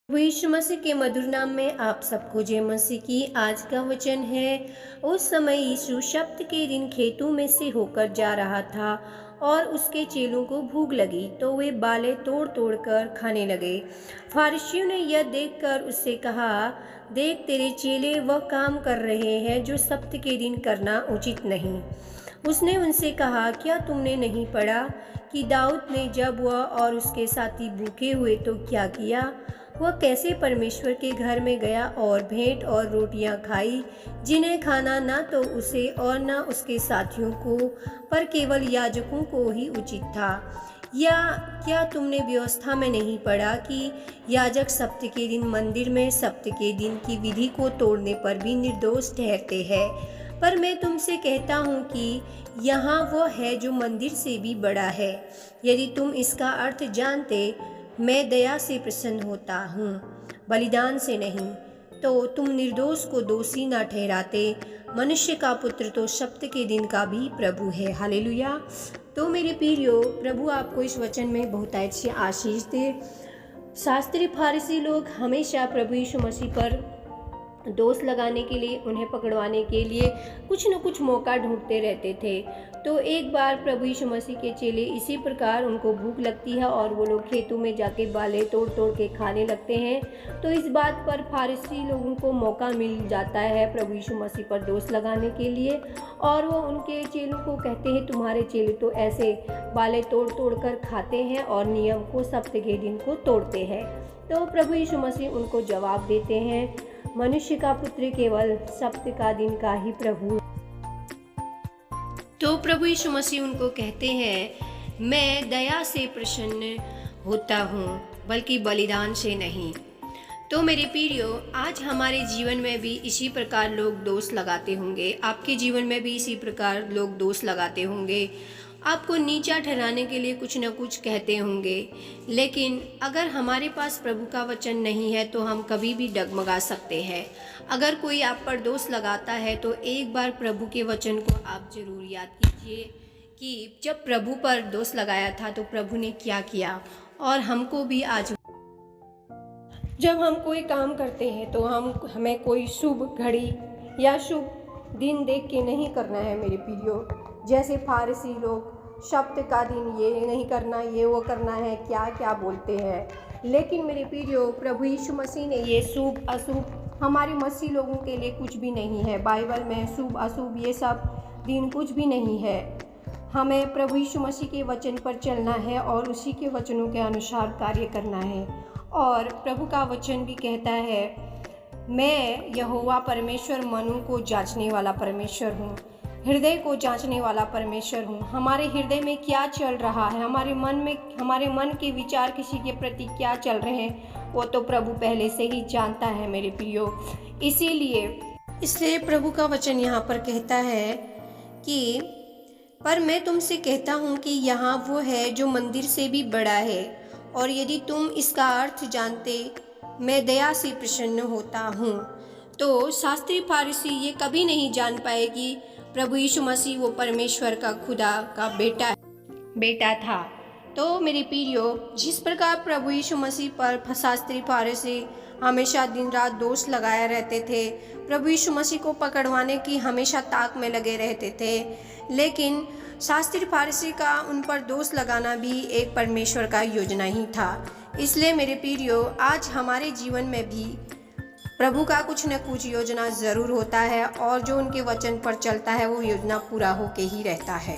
प्रभु यीशु मसीह के मधुर नाम में आप सबको जय मसीह की। आज का वचन है, उस समय यीशु शब्द के दिन खेतों में से होकर जा रहा था और उसके चेलों को भूख लगी तो वे बालें तोड़ तोड़ कर खाने लगे। फारिसियों ने यह देखकर उससे कहा, देख तेरे चेले वह काम कर रहे हैं जो सब्त के दिन करना उचित नहीं। उसने उनसे कहा, क्या तुमने नहीं पढ़ा कि दाऊद ने जब वह और उसके साथी भूखे हुए तो क्या किया? वह कैसे परमेश्वर के घर में गया और भेंट और रोटियां खाई, जिन्हें खाना न तो उसे और न उसके साथियों को, पर केवल याजकों को ही उचित था। या क्या तुमने व्यवस्था में नहीं पढ़ा कि याजक सब्त के दिन मंदिर में सब्त के दिन की विधि को तोड़ने पर भी निर्दोष ठहरते हैं? पर मैं तुमसे कहता हूँ कि यहाँ वह है जो मंदिर से भी बड़ा है। यदि तुम इसका अर्थ जानते, मैं दया से प्रसन्न होता हूँ, बलिदान से नहीं, तो तुम निर्दोष को दोषी न ठहराते। मनुष्य का पुत्र तो सब्त के दिन का भी प्रभु है। हालेलुया। तो मेरे प्रियो, प्रभु आपको इस वचन में बहुत अच्छी आशीष दे। शास्त्री फारिसी लोग हमेशा प्रभु यीशु मसीह पर दोष लगाने के लिए, उन्हें पकड़वाने के लिए कुछ न कुछ मौका ढूंढते रहते थे। तो एक बार प्रभु यीशु मसीह के चेले इसी प्रकार, उनको भूख लगती है और वो लोग खेतों में जाके बालें तोड़ तोड़ के खाने लगते हैं। तो इस बात पर फारिसी लोगों को मौका मिल जाता है प्रभु यीशु मसीह पर दोष लगाने के लिए, और वो उनके चेलों को कहते हैं, तुम्हारे चेले तो ऐसे बालें तोड़ तोड़ कर खाते हैं और नियम को, सब्त के दिन को तोड़ते हैं। तो प्रभु यीशु मसीह उनको जवाब देते हैं, मनुष्य का पुत्र केवल सब्त का दिन का ही प्रभु। तो प्रभु यीशु मसीह उनको कहते हैं, मैं दया से प्रसन्न होता हूँ, बल्कि बलिदान से नहीं। तो मेरे प्रियो, आज हमारे जीवन में भी इसी प्रकार लोग दोष लगाते होंगे, आपके जीवन में भी इसी प्रकार लोग दोष लगाते होंगे, आपको नीचा ठहराने के लिए कुछ न कुछ कहते होंगे। लेकिन अगर हमारे पास प्रभु का वचन नहीं है तो हम कभी भी डगमगा सकते हैं। अगर कोई आप पर दोष लगाता है तो एक बार प्रभु के वचन को आप जरूर याद कीजिए कि जब प्रभु पर दोष लगाया था तो प्रभु ने क्या किया। और हमको भी आज जब हम कोई काम करते हैं तो हमें कोई शुभ घड़ी या शुभ दिन देख के नहीं करना है मेरे प्रियो। जैसे फारसी लोग शब्द का दिन ये नहीं करना, ये वो करना है, क्या क्या बोलते हैं। लेकिन मेरे प्रियो, प्रभु यीशु मसीह ने ये शुभ अशुभ हमारे मसीह लोगों के लिए कुछ भी नहीं है। बाइबल में शुभ अशुभ ये सब दिन कुछ भी नहीं है। हमें प्रभु यीशु मसीह के वचन पर चलना है और उसी के वचनों के अनुसार कार्य करना है। और प्रभु का वचन भी कहता है, मैं यहोवा परमेश्वर मनु को जांचने वाला परमेश्वर हूँ, हृदय को जांचने वाला परमेश्वर हूँ। हमारे हृदय में क्या चल रहा है, हमारे मन के विचार किसी के प्रति क्या चल रहे हैं, वो तो प्रभु पहले से ही जानता है मेरे प्रियो। इसलिए प्रभु का वचन यहाँ पर कहता है कि पर मैं तुमसे कहता हूँ कि यहाँ वो है जो मंदिर से भी बड़ा है। और यदि तुम इसका अर्थ जानते, मैं दया से प्रसन्न होता हूँ। तो शास्त्री फारिसी ये कभी नहीं जान पाए कि प्रभु यीशु मसीह वो परमेश्वर का, खुदा का बेटा था। तो मेरे प्रियो, जिस प्रकार प्रभु यीशु मसीह पर शास्त्री फारिसी हमेशा दिन रात दोष लगाए रहते थे, प्रभु यीशु मसीह को पकड़वाने की हमेशा ताक में लगे रहते थे, लेकिन शास्त्री फारिसी का उन पर दोष लगाना भी एक परमेश्वर का योजना ही था। इसलिए मेरे प्रियो, आज हमारे जीवन में भी प्रभु का कुछ न कुछ योजना ज़रूर होता है, और जो उनके वचन पर चलता है वो योजना पूरा होके ही रहता है।